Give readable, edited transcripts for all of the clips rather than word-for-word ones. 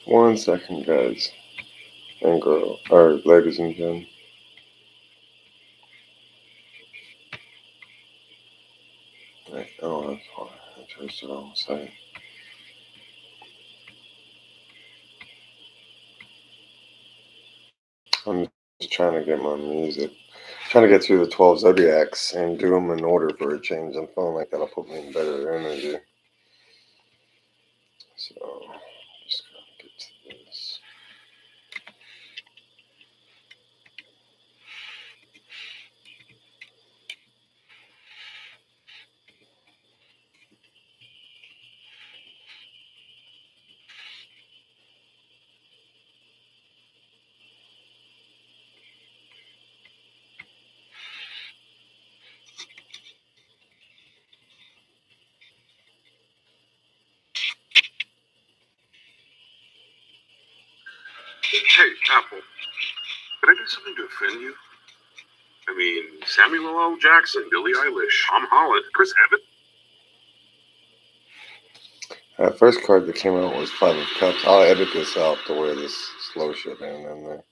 One second, guys and girl, or ladies and gentlemen. Wait, oh, that's why I chose the wrong site. I'm just trying to get my music, trying to get through the 12 zodiacs and do them in order for a change. I'm feeling like that'll put me in better energy. So, just gotta get to this. Hey, Apple, did I do something to offend you? I mean, Samuel L. Jackson, Billie Eilish, Tom Holland, Chris Evans. First card that came out was Five of Cups. I'll edit this out to where this slow shit in there.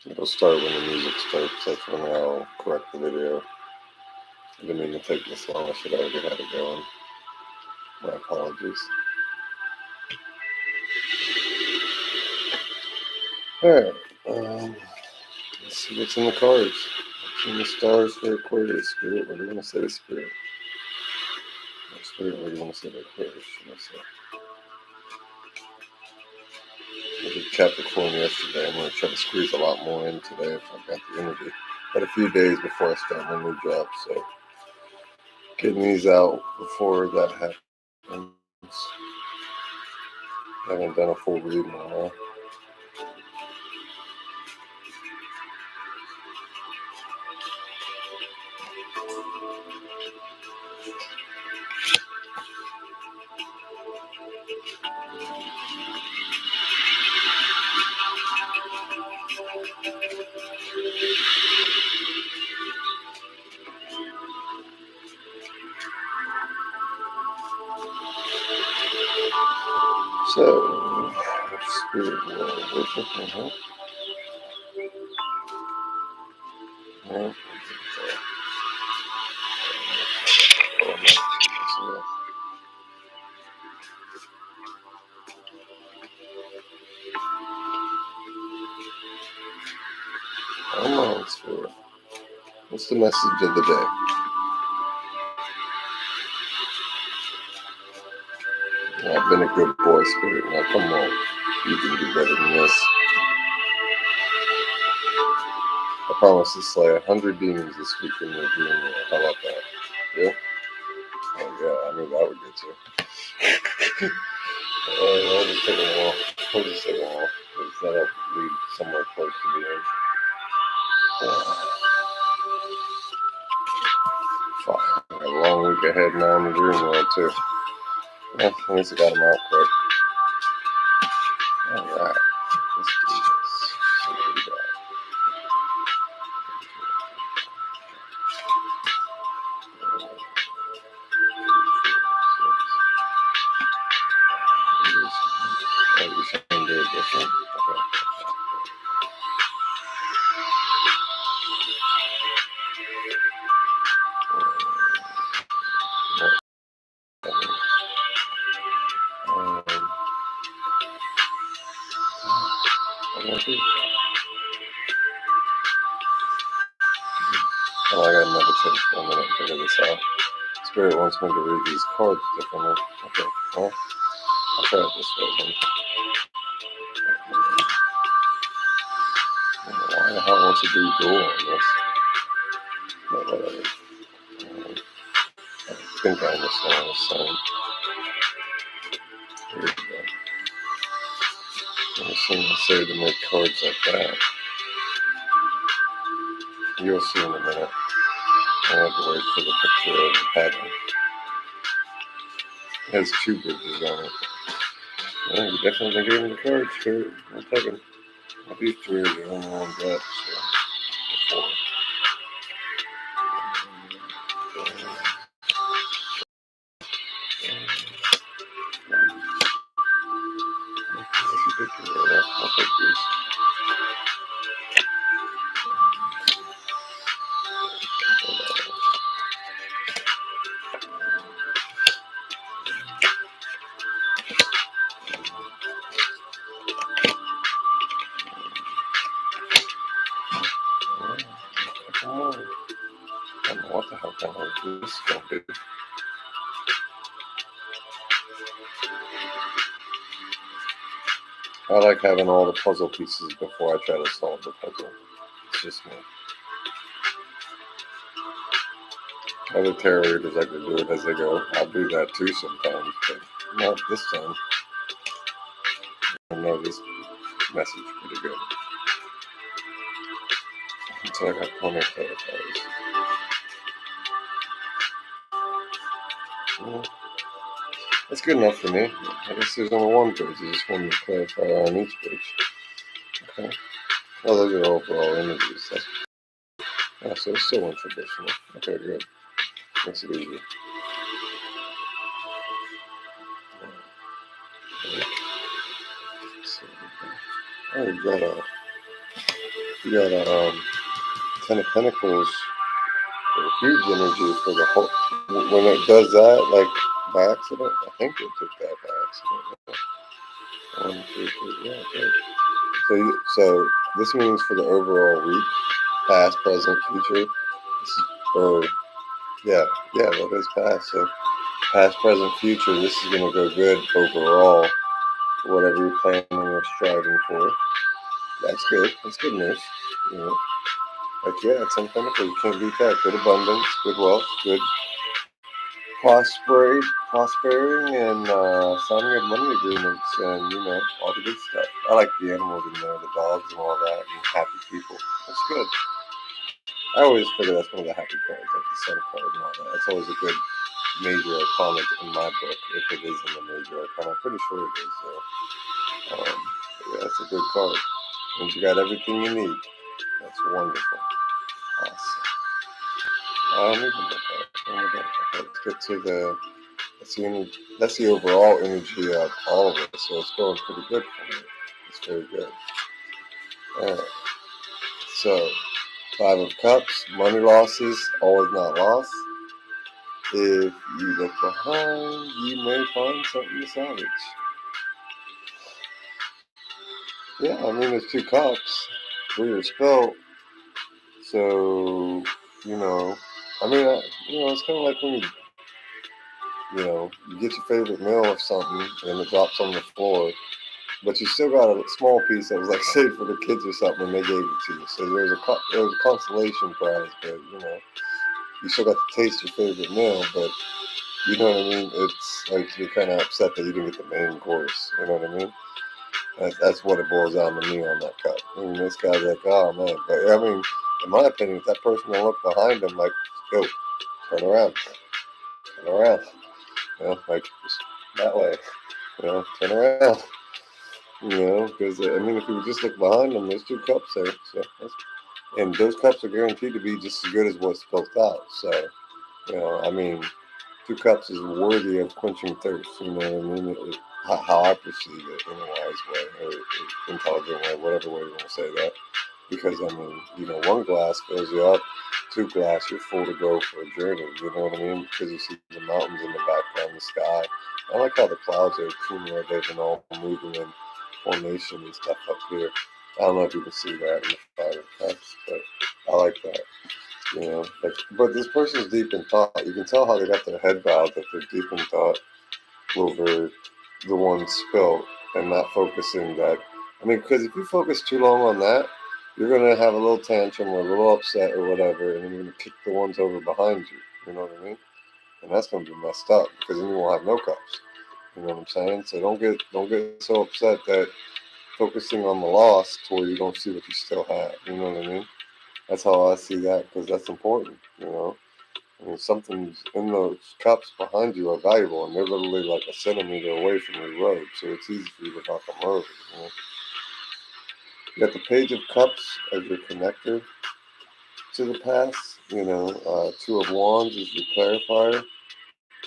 It'll start when the music starts. That's when I'll correct the video. I didn't mean to take this long. I should already had it going. My apologies. Alright, let's see what's in the cards. What's in the stars for Aquarius? Spirit, what do you want to say to Spirit? Spirit, what do you want to say to Aquarius? I did Capricorn yesterday. I'm going to try to squeeze a lot more in today if I've got the energy. Got a few days before I start my new job, so getting these out before that happens. I haven't done a full read in a while. So, Spirit will worship and help. Yeah. Come on, Spirit. What's the message of the day? I've been a good boy, Spirit. Now, come on. You can do better than this. I promise to slay 100 demons this week in your dream world. How about that? Yeah? Oh, yeah, I knew that would get you. I'll just take them all. I'll just take them all. Because that'll lead somewhere close to the end. Fuck. I got a long week ahead now in the dream world, too. Well, at least I got them out quick. Alright. Let's do this. See what we got. You're saying do it different? Okay. Oh, I gotta meditate for a minute and figure this out. Spirit wants me to read these cards differently. Okay, well, I'll try it this way then. Why the hell wants to do dual on this? But whatever. I think I understand what it's saying. Here we go. I seem to say to make cards like that. You'll see in a minute. I have to wait for the picture of the pattern. It has 2 bridges on it. Well, you definitely gave me the cards, Spirit. I'll take them. I'll do 3 of the only ones up, so 4. What the hell kind of this going to be? I like having all the puzzle pieces before I try to solve the puzzle. It's just me. Other tarot readers like to do it as they go. I'll do that too sometimes, but not this time. I know this message pretty good. So I got plenty of clarifiers. Well, that's good enough for me. I guess there's only one page. I just wanted to clarify on each page. Okay. Well, those are overall images. So it's still untraditional. Okay, good. Makes it easy. Oh, you got a Ten of Pentacles, a huge energy for the whole. When it does that, like by accident, I think it did that by accident. 1, 2, 3, yeah, good. So this means for the overall week, past, present, future. Or yeah, that is past. So past, present, future. This is going to go good overall. Whatever you're planning or striving for. That's good. That's good news. You know, like yeah, it's something you can't beat that. Good abundance, good wealth, good prospering, and signing of money agreements, and all the good stuff. I like the animals in there, the dogs and all that, and happy people. That's good. I always figure that's one of the happy cards, like the sun card and all that. That's always a good major arcana in my book, if it is in the major arcana. I'm pretty sure it is. So, yeah, it's a good card. Means you got everything you need. That's wonderful. Awesome. I don't even look at it. Okay, let's get to that's the overall energy of all of it. So it's going pretty good for me. It's very good. Alright. So 5 of Cups, money losses, always not lost. If you look behind, you may find something to salvage. Yeah, I mean there's 2 cups. 3 are spelled. So, it's kind of like when you get your favorite meal or something and it drops on the floor, but you still got a small piece that was like saved for the kids or something and they gave it to you. So there was a consolation prize, but you still got to taste your favorite meal, but you know what I mean? It's like you're kind of upset that you didn't get the main course. You know what I mean? That's what it boils down to me on that cup. I mean, this guy's like, oh man. But I mean, in my opinion, if that person will look behind them, like, yo, turn around. Like just that way. Turn around. Because I mean, if you would just look behind them, there's 2 cups there. So and those cups are guaranteed to be just as good as what's spelled out. So, I mean, 2 cups is worthy of quenching thirst. You know what I mean? How I perceive it in a wise way or intelligent way, whatever way you want to say that. Because I mean, 1 glass fills you up, 2 glass you're full to go for a journey. You know what I mean? Because you see the mountains in the background, the sky. I like how the clouds are cumulative and all moving in formation and stuff up here. I don't know if you can see that in the 5 of Cups, but I like that. But this person's deep in thought. You can tell how they got their head bowed, that they're deep in thought over the one spilt and not focusing that. I mean, because if you focus too long on that, you're going to have a little tantrum or a little upset or whatever, and then you're going to kick the ones over behind you. You know what I mean? And that's going to be messed up because then you won't have no cups. You know what I'm saying? So don't get so upset that focusing on the loss to where you don't see what you still have. You know what I mean? That's how I see that because that's important. I mean, something's in those cups behind you are valuable, and they're literally like a centimeter away from your road, so it's easy for you to knock them over. You got the Page of Cups as your connector to the past. 2 of Wands is your clarifier.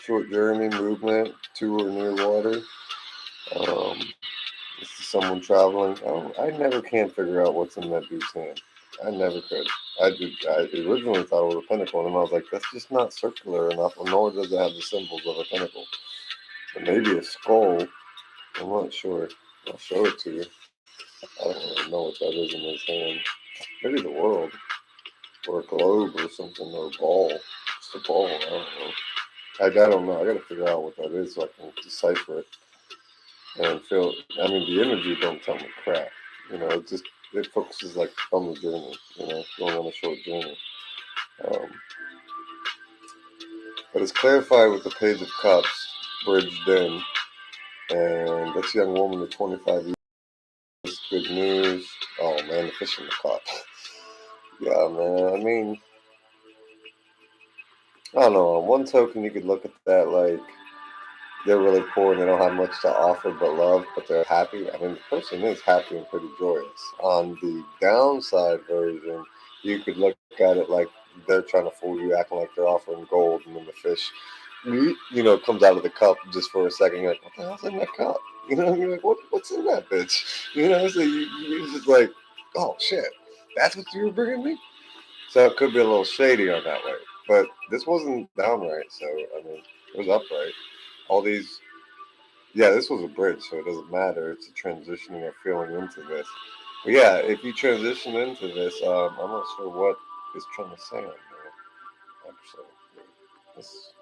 Short journey, movement, to or near water. This is someone traveling. I never can figure out what's in that dude's hand. I never could. I originally thought it was a pentacle, and then I was like, that's just not circular enough, nor does it have the symbols of a pentacle. But maybe a skull. I'm not sure. I'll show it to you. I don't really know what that is in his hand. Maybe the world. or a globe or something, or a ball. Just a ball. I don't know. I don't know. I got to figure out what that is so I can decipher it and feel. I mean, the energy don't tell me crap. It focuses like on the journey. Going on a short journey. Um, but it's clarified with the Page of Cups bridged in, and that's a young woman of 25 years. Good news. Oh man, the fish in the pot. Yeah, man. I mean, I don't know. On one token, you could look at that like they're really poor and they don't have much to offer but love, but they're happy. I mean, the person is happy and pretty joyous. On the downside version, you could look at it like they're trying to fool you, acting like they're offering gold, and then the fish, comes out of the cup just for a second. You're like, what the hell's in that cup? And you're like, what's in that bitch? So you're just like, oh shit, that's what you were bringing me? So it could be a little shady on that way. But this wasn't downright, so I mean, it was upright. All these, yeah, this was a bridge, so it doesn't matter. It's a transitioning or feeling into this. But yeah, if you transition into this, I'm not sure what it's trying to say on there. Actually, let's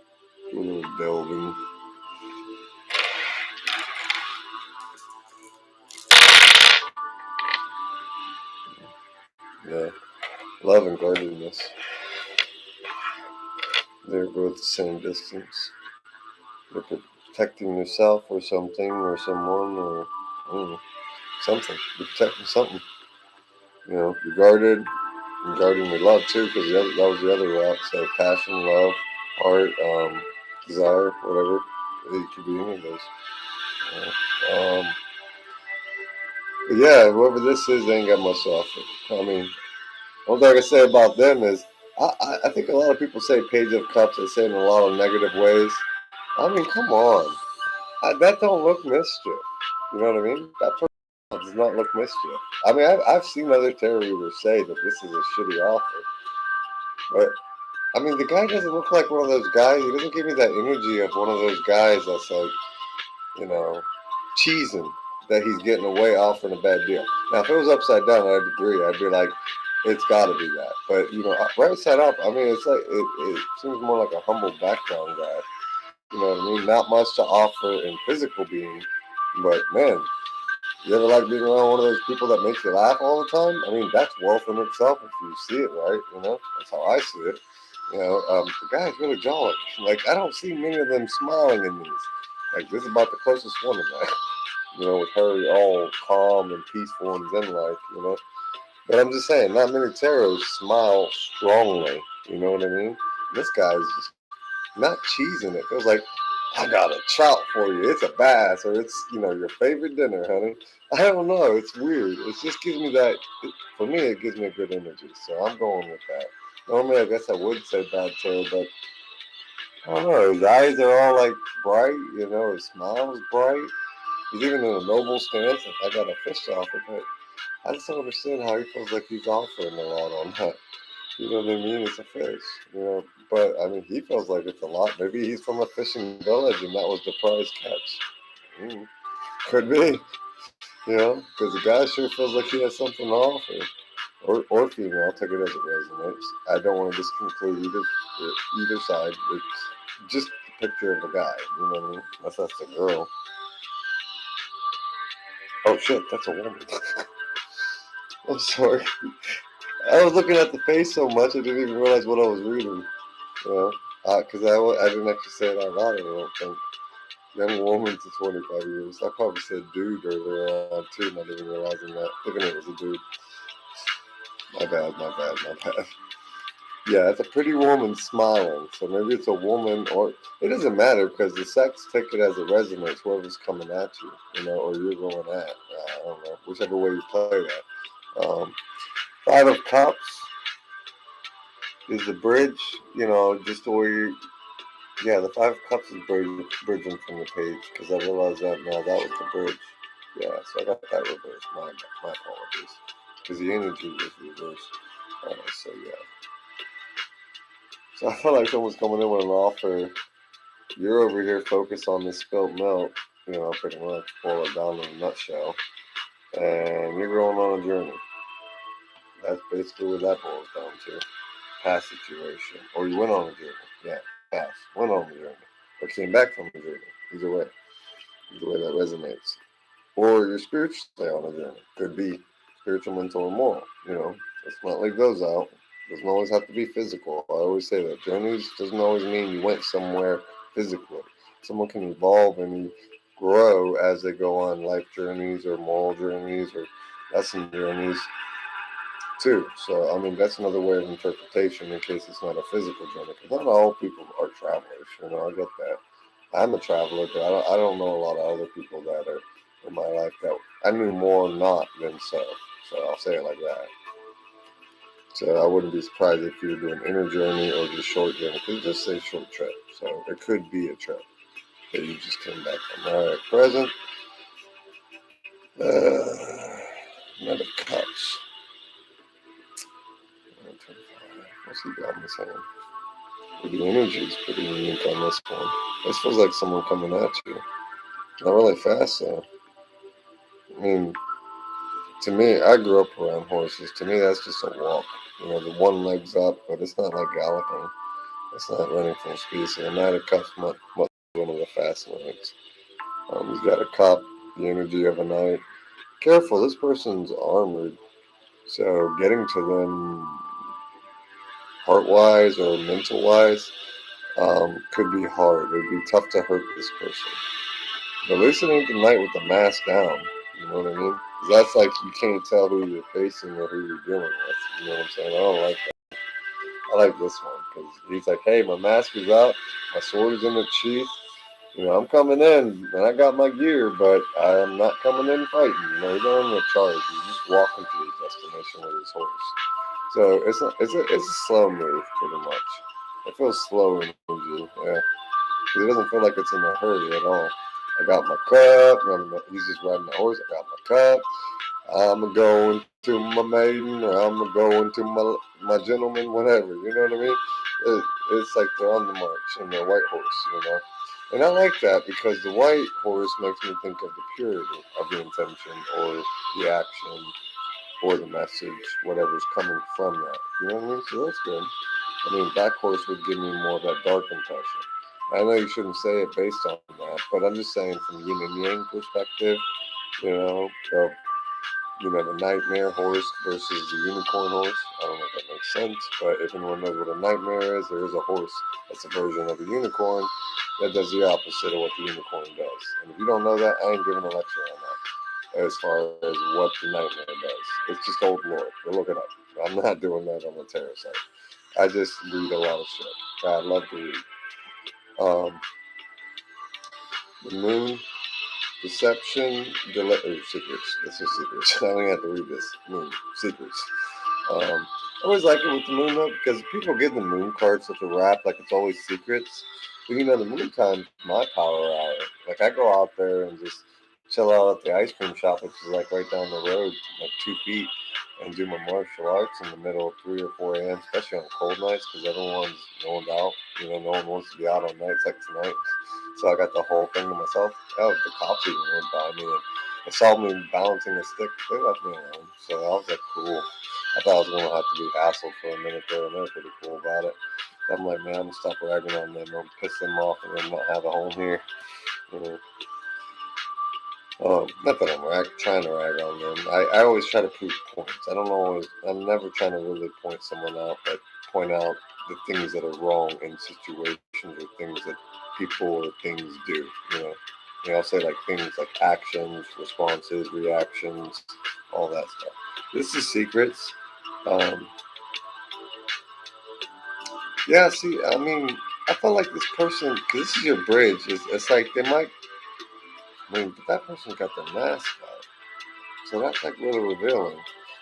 do a little delving. Yeah, love and guardedness. They're both the same distance. You're protecting yourself or something or someone or I don't know, something. You're protecting something. You're guarded. You're guarding your love too, because that was the other route. So passion, love, art, desire, whatever. It could be any of those. But yeah, whoever this is, they ain't got much to offer. I mean, one thing I can say about them is, I think a lot of people say Page of Cups. They say it in a lot of negative ways. I mean, come on. That don't look mischief. You know what I mean? That person does not look mischief. I mean, I've seen other tarot readers say that this is a shitty offer. But, I mean, the guy doesn't look like one of those guys. He doesn't give me that energy of one of those guys that's like, you know, cheesing that he's getting away offering a bad deal. Now, if it was upside down, I'd agree. I'd be like, it's got to be that. But, right side up, I mean, it's like, it seems more like a humble background guy. You know what I mean? Not much to offer in physical being. But, man, you ever like being around one of those people that makes you laugh all the time? I mean, that's wealth in itself if you see it right, That's how I see it. The guy's really jolly. Like, I don't see many of them smiling in these. Like, this is about the closest one to that. With her all calm and peaceful and zen like. But I'm just saying, not many tarots smile strongly. You know what I mean? This guy's just not cheesing it. Feels like, I got a trout for you. It's a bass, or it's your favorite dinner, honey. I don't know. It's weird. It just gives me that. For me, it gives me a good energy. So I'm going with that. Normally, I guess I would say bad tarot, but I don't know. His eyes are all like bright. His smile is bright. He's even in a noble stance. Like, I got a fish to offer, but I just don't understand how he feels like he's offering a lot on that. You know what I mean? It's a fish, But I mean, he feels like it's a lot. Maybe he's from a fishing village and that was the prize catch. Could be, because the guy sure feels like he has something to offer. Or female, I'll take it as it resonates. I don't want to disconclude either side. It's just a picture of a guy, you know what I mean? Unless that's a girl. Oh shit, that's a woman. I'm sorry. I was looking at the face so much I didn't even realize what I was reading. Because I didn't actually say it out loud. I don't think. Young woman to 25 years. I probably said dude earlier on too, not even realizing that. Thinking it was a dude. My bad. Yeah, it's a pretty woman smiling. So maybe it's a woman, or it doesn't matter because the sex take it as it resonates. Whoever's coming at you, or you're going at. I don't know, whichever way you play that. Five of Cups is the bridge. Just the way you. Yeah, the Five of Cups is bridging from the page because I realized that now that was the bridge. Yeah, so I got that reversed. My apologies. Because the energy was reversed. So yeah. So I felt like someone's coming in with an offer. You're over here focused on this spilt milk. Pretty much boil it down in a nutshell. And you're going on a journey. That's basically what that boils down to. past situation, or you went on a journey. Yeah, past, went on a journey, or came back from a journey. Either way that resonates. Or you're spiritually on a journey. Could be spiritual, mental, or moral. Let's not leave those out. Doesn't always have to be physical. I always say that journeys doesn't always mean you went somewhere physically. Someone can evolve and grow as they go on life journeys or moral journeys or lesson journeys too. So, that's another way of interpretation in case it's not a physical journey. Because not all people are travelers. I get that. I'm a traveler, but I don't know a lot of other people that are in my life that I knew more not than so. So I'll say it like that. So I wouldn't be surprised if you were doing inner journey or just short journey. Because just say short trip. So it could be a trip that you just came back from. All right, present. Another cups. What's he got in his hand? The energy is pretty unique on this one. This feels like someone coming at you. Not really fast though. To me, I grew up around horses. To me, that's just a walk. The one leg's up, but it's not like galloping. It's not running full speed. So the Knight of Cups much one of the fast legs. He's got a cup, the energy of a knight. Careful, this person's armored. So getting to them heart-wise or mental-wise could be hard. It would be tough to hurt this person. But listening to Knight with the mask down, you know what I mean? That's like you can't tell who you're facing or who you're dealing with. You know what I'm saying? I don't like that. I like this one because he's like, hey, my mask is out, my sword is in the sheath. I'm coming in and I got my gear, but I'm not coming in fighting. He's not in a charge. He's just walking to his destination with his horse. So it's a slow move pretty much. It feels slow in energy, yeah. Because it doesn't feel like it's in a hurry at all. I got my cup. He's just riding the horse. I got my cup. I'm going to my maiden, or I'm going to my gentleman, whatever. You know what I mean? It's like they're on the march and they're white horse, And I like that because the white horse makes me think of the purity of the intention or the action or the message, whatever's coming from that. You know what I mean? So that's good. Black horse would give me more of that dark impression. I know you shouldn't say it based on that, but I'm just saying from yin and yang perspective, of the nightmare horse versus the unicorn horse. I don't know if that makes sense, but if anyone knows what a nightmare is, there is a horse that's a version of a unicorn that does the opposite of what the unicorn does. And if you don't know that, I ain't giving a lecture on that as far as what the nightmare does. It's just old lore. Go look it up. I'm not doing that on the tarot site. I just read a lot of shit. I love to read. The moon, deception, secrets. It's just secrets. I don't have to read this. Moon, secrets. I always like it with the moon though, because people give the moon card such a rap, like it's always secrets. But the moon time's my power hour. Like I go out there and just chill out at the ice cream shop, which is like right down the road, like 2 feet, and do my martial arts in the middle of 3 or 4 a.m., especially on cold nights, because no one's out. No one wants to be out on nights like tonight. So I got the whole thing to myself. Oh, the cops even went by me and they saw me balancing a stick. They left me alone. So I was like, cool. I thought I was going to have to be hassled for a minute there, and they're pretty cool about it. So I'm like, man, I'm going to stop ragging on them. I'll piss them off and then not have a home here. Not that I'm trying to rag on them. I always try to prove points. I'm never trying to really point someone out, but point out the things that are wrong in situations or things that people or things do. I'll say like things like actions, responses, reactions, all that stuff. This is secrets. Yeah, see, I felt like this person, because this is your bridge, it's like they might, but that person's got their mask out. So that's like really revealing.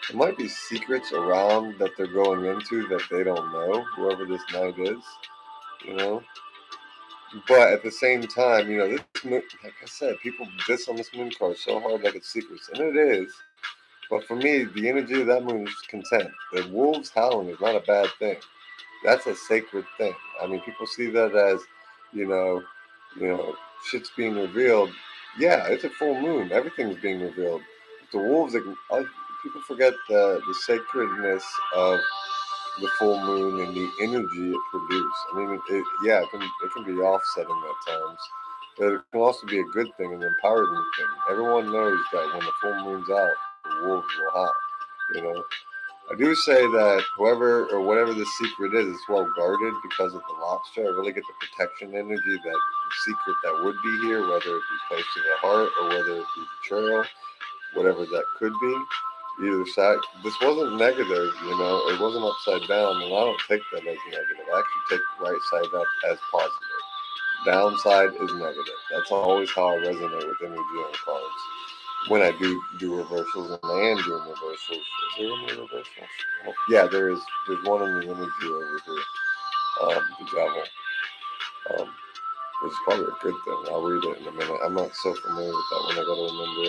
There might be secrets around that they're going into that they don't know, whoever this knight is, you know? But at the same time, this moon, like I said, people diss on this moon card so hard like it's secrets, and it is. But for me, the energy of that moon is content. The wolves howling is not a bad thing. That's a sacred thing. People see that as, you know, shit's being revealed. Yeah, it's a full moon. Everything's being revealed. The wolves, people forget the sacredness of the full moon and the energy it produces. I mean, it can be offsetting at times, but it can also be a good thing, an empowering thing. Everyone knows that when the full moon's out, the wolves will howl. You know, I do say that whoever or whatever the secret is well guarded because of the lobster. I really get the protection energy that the secret that would be here, whether it be close to the heart or whether it be betrayal, whatever that could be. Either side, this wasn't negative, it wasn't upside down, and I don't take that as negative. I actually take right side up as positive. Downside is negative. That's always how I resonate with energy on cards. When I do reversals, and I am doing reversals. Is there any reversals? Yeah, there is. There's one in the energy over here, the devil, which is probably a good thing. I'll read it in a minute. I'm not so familiar with that one. I gotta remember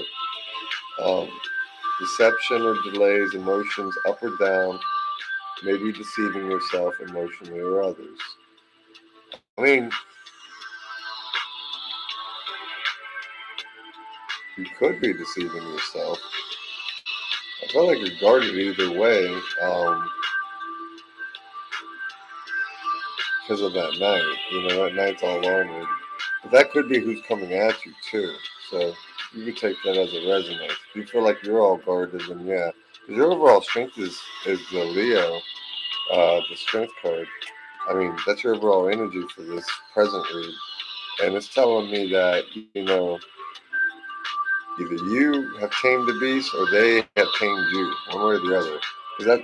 it. Deception or delays, emotions up or down, maybe deceiving yourself emotionally or others. I mean, you could be deceiving yourself. I feel like you're guarded either way because of that night. That night's all armored. But that could be who's coming at you, too. So you could take that as it resonates. If you feel like you're all guarded, then yeah. Because your overall strength is the Leo, the strength card. I mean, that's your overall energy for this present read. And it's telling me that, either you have tamed the beast or they have tamed you, one way or the other.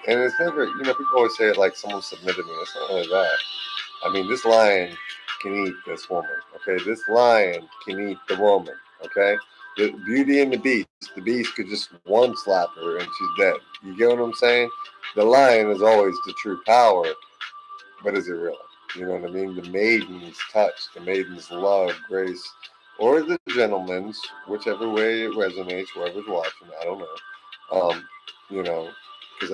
And it's never, people always say it like someone submitted me. It's not really that. I mean, this lion can eat this woman, okay? This lion can eat the woman, okay? The Beauty and the Beast. The beast could just one slap her and she's dead. You get what I'm saying? The lion is always the true power, but is it really? You know what I mean? The maiden's touch, the maiden's love, grace, or the gentleman's, whichever way it resonates, whoever's watching, I don't know. Because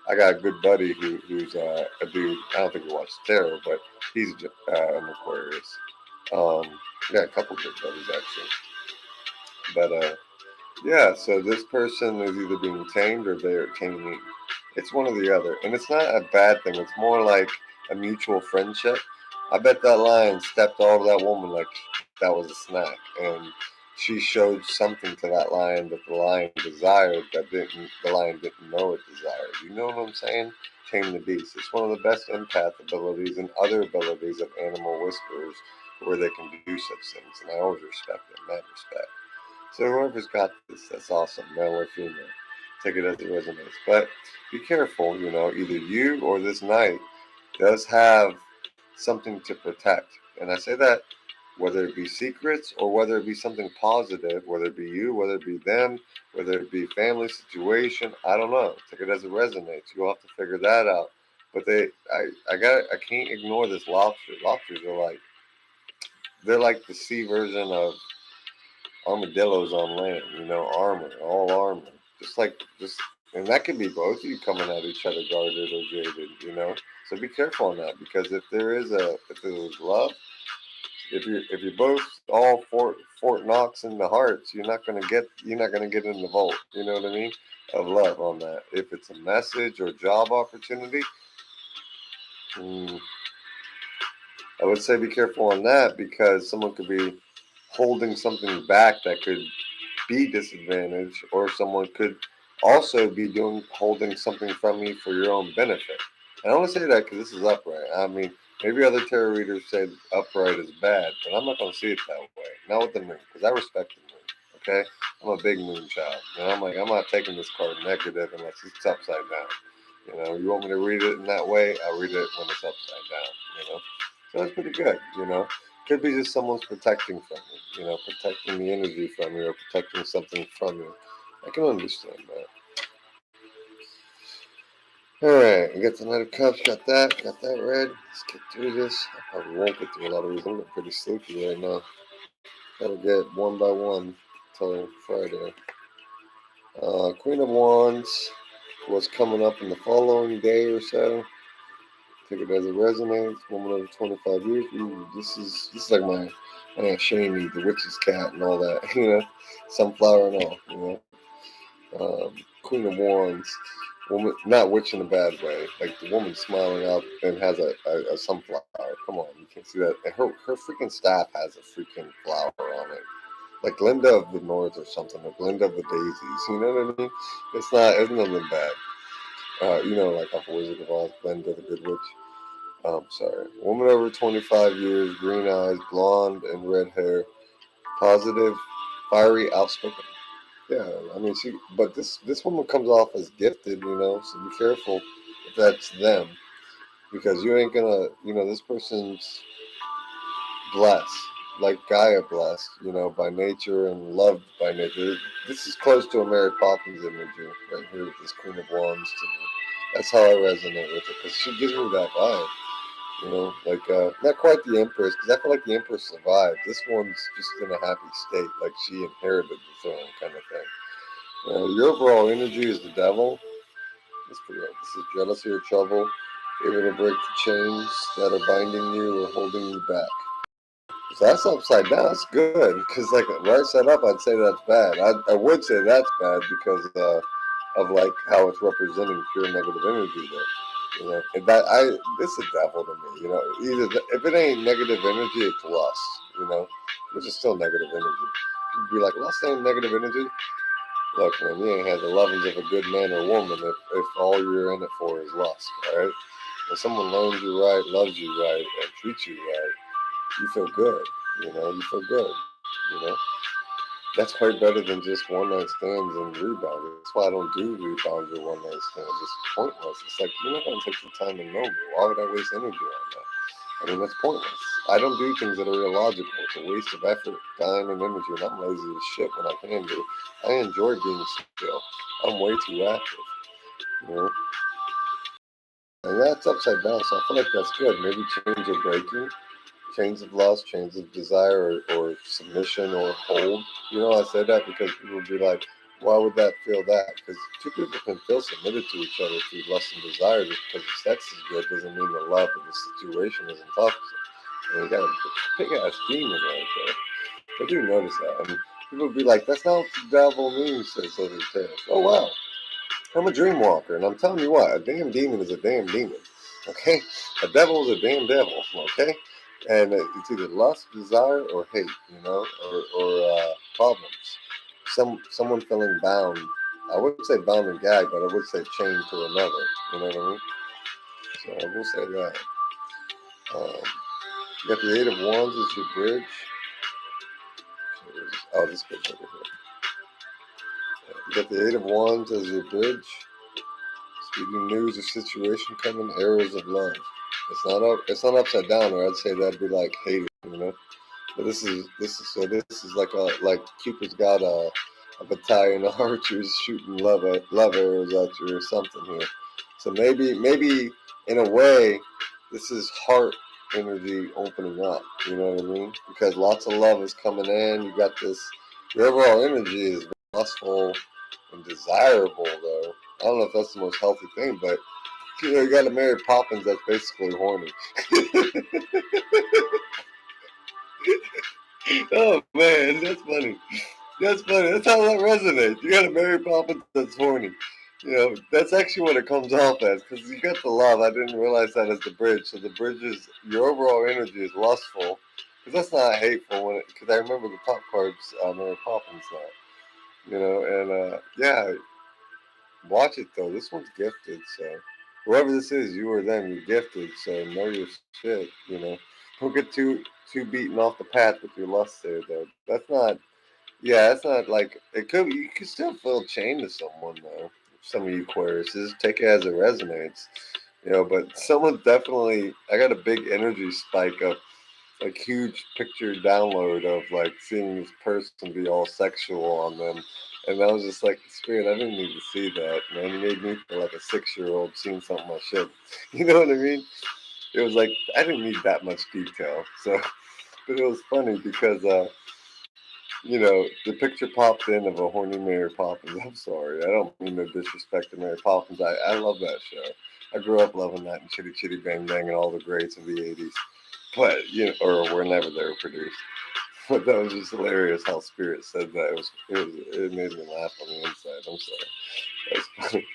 I got a good buddy who's a dude. I don't think he watches tarot, but he's an Aquarius. I got a couple good buddies actually, but yeah. So this person is either being tamed or they are taming. It's one or the other, and it's not a bad thing. It's more like a mutual friendship. I bet that lion stepped all over that woman like that was a snack, and she showed something to that lion that the lion desired that the lion didn't know it desired. You know what I'm saying? Tame the beast. It's one of the best empath abilities and other abilities of animal whisperers where they can do such things, and I always respect them, mad respect. So whoever's got this, that's awesome, male or female. Take it as it resonates. But be careful, either you or this knight does have something to protect. And I say that whether it be secrets or whether it be something positive, whether it be you, whether it be them, whether it be family situation, I don't know. Take it as it resonates. You'll have to figure that out. But I can't ignore this lobster. Lobsters are they're like the sea version of armadillos on land, armor, all armor. Just and that could be both of you coming at each other guarded or jaded. So be careful on that because if there's love, if you're both all Fort Knox in the hearts, you're not gonna get in the vault. You know what I mean? Of love on that. If it's a message or job opportunity, I would say be careful on that because someone could be holding something back that could be disadvantaged, or someone could also be holding something from you for your own benefit. And I want to say that because this is upright. I mean, maybe other tarot readers say upright is bad, but I'm not going to see it that way. Not with the moon, because I respect the moon. Okay, I'm a big moon child, and I'm not taking this card negative unless it's upside down. You want me to read it in that way? I'll read it when it's upside down. So that's pretty good. Could be just someone's protecting from you, protecting the energy from you or protecting something from you. I can understand that. Alright, I got the Knight of Cups, got that read. Let's get through this. I probably won't get through a lot of these. I'm getting pretty sleepy right now. Gotta get one by one till Friday. Queen of Wands was coming up in the following day or so. Take it as it resonates. Woman over 25 years. Ooh, this is like my Aunt Shamey, the witch's cat, and all that. Sunflower and all. Queen of Wands. woman, not witch in a bad way. Like the woman smiling up and has a sunflower. Come on, you can't see that. And her freaking staff has a freaking flower on it. Like Glinda of the North or something, or Glinda of the Daisies. You know what I mean? It's nothing bad. You know, like off Wizard of Oz, Glinda the Good Witch. Sorry. Woman over 25 years, green eyes, blonde and red hair, positive, fiery, outspoken. Yeah, I mean, but this woman comes off as gifted, you know, so be careful if that's them, because you ain't gonna, you know, this person's blessed, like Gaia blessed, you know, by nature and loved by nature. This is close to a Mary Poppins imagery right here with this Queen of Wands to me. That's how I resonate with it, because she gives me that vibe. You know, like not quite the Empress, because I feel like the Empress survived. This one's just in a happy state, like she inherited the throne, kind of thing. Your overall energy is the devil. That's pretty right. This is jealousy or trouble, able to break the chains that are binding you or holding you back. So that's upside down. That's good, because like right side up, I'd say that's bad. I would say that's bad because of like how it's representing pure negative energy there. You know, and this is devil to me. You know, either if it ain't negative energy, it's lust. You know, which is still negative energy. You'd be like, lust ain't negative energy. Look, man, you ain't had the lovings of a good man or woman if all you're in it for is lust, all right? When someone loans you right, loves you right, and treats you right, you feel good. You know, you feel good. You know, that's way better than just one night stands and rebounds. That's why I don't do rebounds or one night stands. It's pointless. It's like you're not gonna take the time to know me. Why would I waste energy on that? I mean, that's pointless. I don't do things that are illogical. It's a waste of effort, time, and energy, and I'm lazy as shit when I can do. I enjoy being still. I'm way too active, you know? And that's upside down, so I feel like that's good. Maybe chains are breaking, chains of lust, chains of desire, or submission, or hold. You know, I say that because people would be like, why would that feel that? Because two people can feel submitted to each other through lust and desire. Just because the sex is good doesn't mean the love of the situation isn't toxic. And you got a big ass demon right there. I do notice that. I mean, people would be like, that's not what the devil means, says Silver Tail. Oh, wow. I'm a dream walker, and I'm telling you what, a damn demon is a damn demon. Okay? A devil is a damn devil. Okay? And it's either lust, desire, or hate, you know, or problems. Someone feeling bound. I wouldn't say bound and gagged, but I would say chained to another. You know what I mean? So I will say that. You got the Eight of Wands as your bridge. Oh, this bitch over here. You got the Eight of Wands as your bridge. Speaking news or situation coming, arrows of love. It's not upside down, or I'd say that'd be like hate, you know. But this is like Cupid's got a battalion of archers shooting love arrows at you or something here. So maybe in a way, this is heart energy opening up. You know what I mean? Because lots of love is coming in. You got this. Your overall energy is lustful and desirable, though. I don't know if that's the most healthy thing, but you know, you got a Mary Poppins that's basically horny. Oh man, that's funny. That's funny. That's how that resonates. You got a Mary Poppins that's horny. You know, that's actually what it comes off as. Because you got the love. I didn't realize that as the bridge. So the bridge is your overall energy is lustful. Because that's not hateful. Because I remember the top cards, Mary Poppins that. You know, and yeah, watch it though. This one's gifted. So whoever this is, you or them, you're gifted. So know your shit. You know, don't get too beaten off the path with your lust there though. That's not. Yeah, it's not like it could. You could still feel chained to someone though. Some of you Aquariuses take it as it resonates, you know. But someone definitely, I got a big energy spike of like huge picture download of like seeing this person be all sexual on them, and I was just like, Spirit, I didn't need to see that, man. You made me feel like a 6-year-old seeing something I shouldn't. You know what I mean? It was like I didn't need that much detail. So, but it was funny because you know, the picture popped in of a horny Mary Poppins. I'm sorry. I don't mean no disrespect to Mary Poppins. I love that show. I grew up loving that and Chitty Chitty Bang Bang and all the greats of the 80s. But, you know, or whenever they were produced. But that was just hilarious how Spirit said that. It made me laugh on the inside. I'm sorry. That's funny.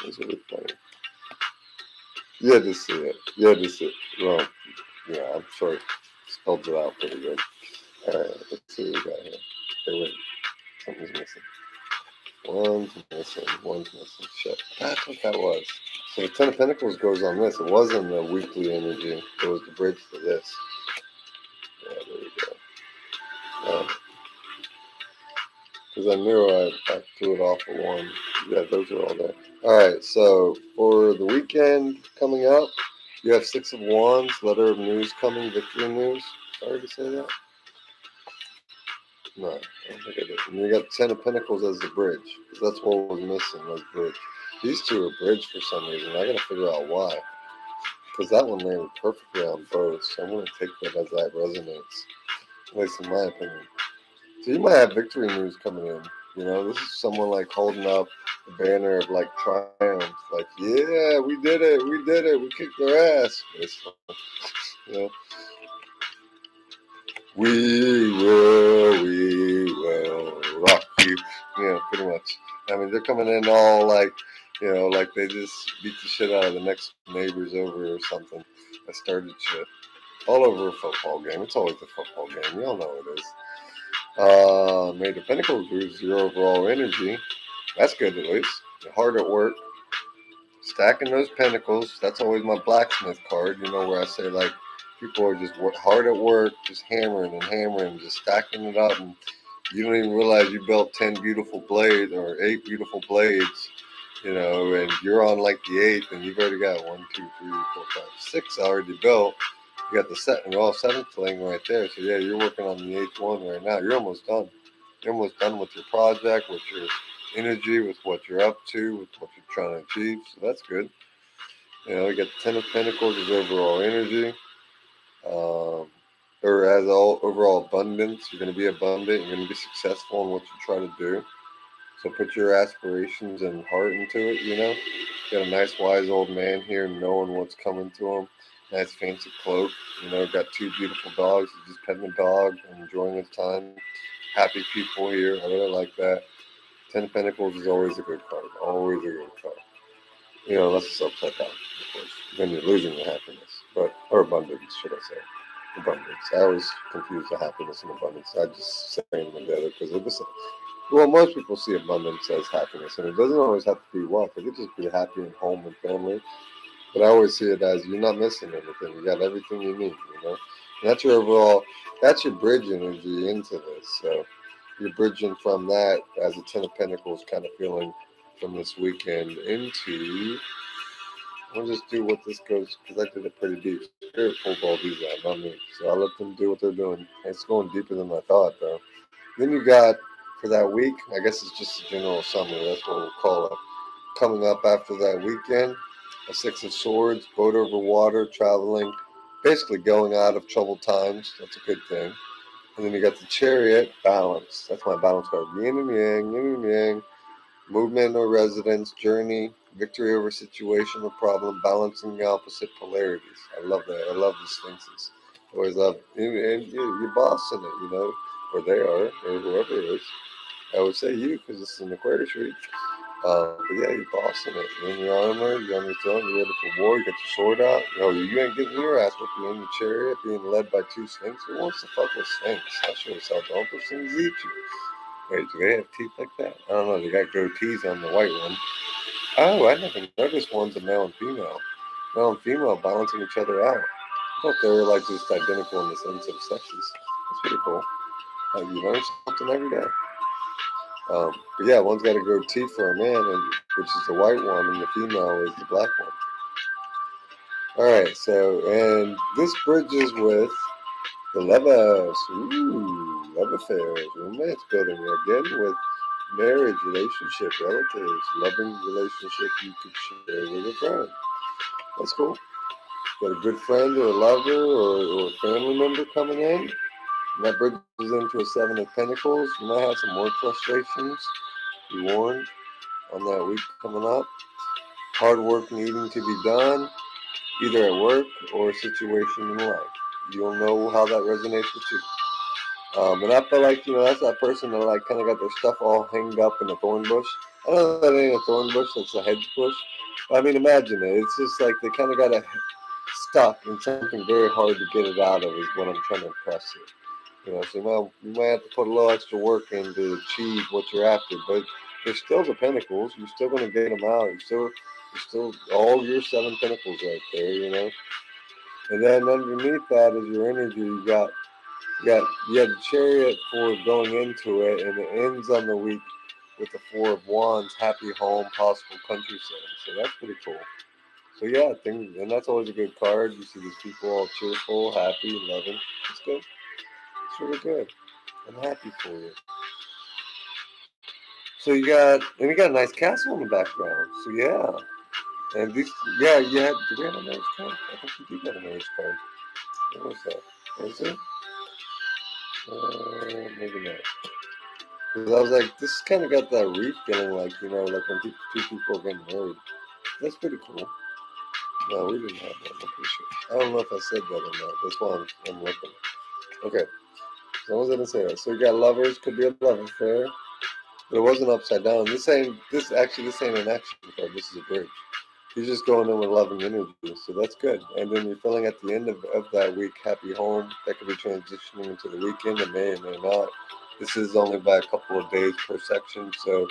It's really funny. You had to see it. You had to see it. Well, yeah, I'm sure it spelled it out pretty good. Alright, let's see what we got here. Okay, wait. Something's missing. One's missing. Shit. That's what that was. So the Ten of Pentacles goes on this. It wasn't the weekly energy. It was the bridge to this. Yeah, there we go. Because I knew I threw it off of one. Yeah, those are all there. Alright, so for the weekend coming up, you have Six of Wands, Letter of News coming, Victory News. Sorry to say that. No, I don't think I did. And you got Ten of Pentacles as the bridge. Because that's what was missing, was bridge. These two are bridge for some reason. I gotta figure out why. Because that one landed perfectly on both. So I'm gonna take that as that resonates. At least in my opinion. So you might have victory news coming in. You know, this is someone like holding up the banner of like triumph. Like, yeah, we did it. We kicked their ass. You know, we will rock you. You know, pretty much. I mean, they're coming in all like, you know, like they just beat the shit out of the next neighbors over or something. That started shit. All over a football game. It's always a football game. You all know it is. Made the Pentacles lose your overall energy. That's good at least. You're hard at work. Stacking those pentacles. That's always my blacksmith card, you know, where I say like people are just hard at work, just hammering and hammering, just stacking it up, and you don't even realize you built 10 beautiful blades or 8 beautiful blades, you know, and you're on like the 8th, and you've already got 1, 2, 3, 4, 5, 6 already built. You got the 7th laying right there. So yeah, you're working on the 8th one right now. You're almost done. You're almost done with your project, with your energy, with what you're up to, with what you're trying to achieve. So that's good. You know, you got the Ten of Pentacles as overall energy. Or as overall abundance. You're going to be abundant. You're going to be successful in what you try to do. So put your aspirations and heart into it, you know. Got a nice wise old man here knowing what's coming to him. Nice fancy cloak. You know, got 2 beautiful dogs. He's just petting the dog and enjoying his time. Happy people here. I really like that. Ten of Pentacles is always a good card. Always a good card. You know, unless it's upside down, of course. Then you're losing your happiness. Or abundance, should I say. Abundance. I always confuse the happiness and abundance. I just say them together because well, most people see abundance as happiness, and it doesn't always have to be wealth. It could just be happy in home and family. But I always see it as you're not missing anything. You got everything you need, you know? And that's your overall, that's your bridge energy into this. So you're bridging from that as a Ten of Pentacles kind of feeling from this weekend into, I'll just do what this goes, because I did it pretty deep. Spirit pulled all these out, not me. So I'll let them do what they're doing. It's going deeper than I thought, though. Then you got, for that week, I guess it's just a general summary, that's what we'll call it. Coming up after that weekend, a 6 of Swords, boat over water, traveling, basically going out of troubled times. That's a good thing. And then you got the Chariot, balance. That's my balance card. Yin and yang, yin and yang. Movement or residence, journey, victory over situation or problem, balancing the opposite polarities. I love that. I love these things. Always love, and you're bossing it, you know, or they are, or whoever it is. I would say you, because it's an Aquarius read. But yeah, you're bossing it. You're in your armor, you're on your throne, you're ready for war, you got your sword out. You know, you ain't getting your ass whooped. You're in your chariot, being led by 2 Sphinx. Who wants to fuck with Sphinx? I sure as hell don't. Those things eat you. Wait, do they have teeth like that? I don't know. They got goatees on the white one. Oh, I never noticed one's a male and female. Male and female balancing each other out. I thought they were like just identical in the sense of sexes. That's pretty cool. You learn something every day. But yeah, one's got a goatee for a man, which is the white one, and the female is the black one. Alright, so, and this bridges with the lovers. Ooh, love affairs, romance building again with marriage, relationship, relatives, loving relationship you could share with a friend. That's cool. Got a good friend or a lover or a family member coming in. And that bridges into a 7 of Pentacles. You might have some work frustrations. Be warned on that week coming up. Hard work needing to be done, either at work or a situation in life. You'll know how that resonates with you. And I feel like, you know, that's that person that like kind of got their stuff all hanged up in a thorn bush. I don't know that ain't a thorn bush, that's a hedge bush. But I mean, imagine it. It's just like they kind of got stuck in something very hard to get it out of, is what I'm trying to impress here. You know, so you might have to put a little extra work in to achieve what you're after, but they're still the pinnacles. You're still going to get them out. You're still all your 7 pinnacles right there, you know. And then underneath that is your energy. You have the chariot for going into it, and it ends on the week with the 4 of Wands, happy home, possible country setting. So that's pretty cool. So yeah, and that's always a good card. You see these people all cheerful, happy, loving. It's good. It's really good. I'm happy for you. So you got a nice castle in the background. So yeah, and these, yeah, do we have a marriage card? I think we do got a marriage card. What was that? Was it? Maybe not. Because I was like, this kind of got that reef feeling, like, you know, like when two people are getting married. That's pretty cool. No, we didn't have that. I'm pretty sure. I don't know if I said that or not. That's why I'm looking. Okay, so I was gonna say that. So you got lovers, could be a love affair, but it wasn't upside down. This ain't an action card. This is a bridge. You're just going in with loving energy, so that's good. And then you're feeling at the end of that week, happy home. That could be transitioning into the weekend. It may or may not. This is only by a couple of days per section, so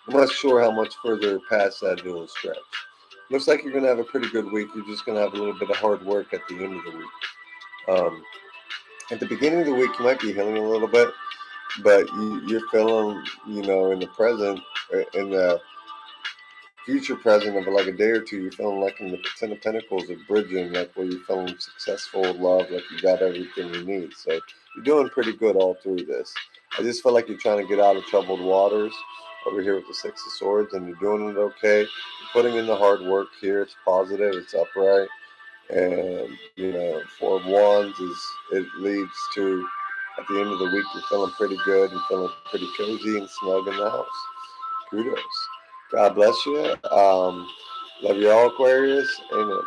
I'm not sure how much further past that it'll stretch. Looks like you're going to have a pretty good week. You're just going to have a little bit of hard work at the end of the week. At the beginning of the week, you might be healing a little bit, but you're feeling, you know, in the present, in the future present of like a day or two, you're feeling like in the 10 of Pentacles of bridging, like where you're feeling successful, love, like you got everything you need. So you're doing pretty good all through this. I just feel like you're trying to get out of troubled waters over here with the 6 of Swords, and you're doing it okay. You're putting in the hard work here. It's positive. It's upright. And, you know, 4 of Wands it leads to, at the end of the week, you're feeling pretty good and feeling pretty cozy and snug in the house. Kudos. God bless you. Love you all, Aquarius. Amen.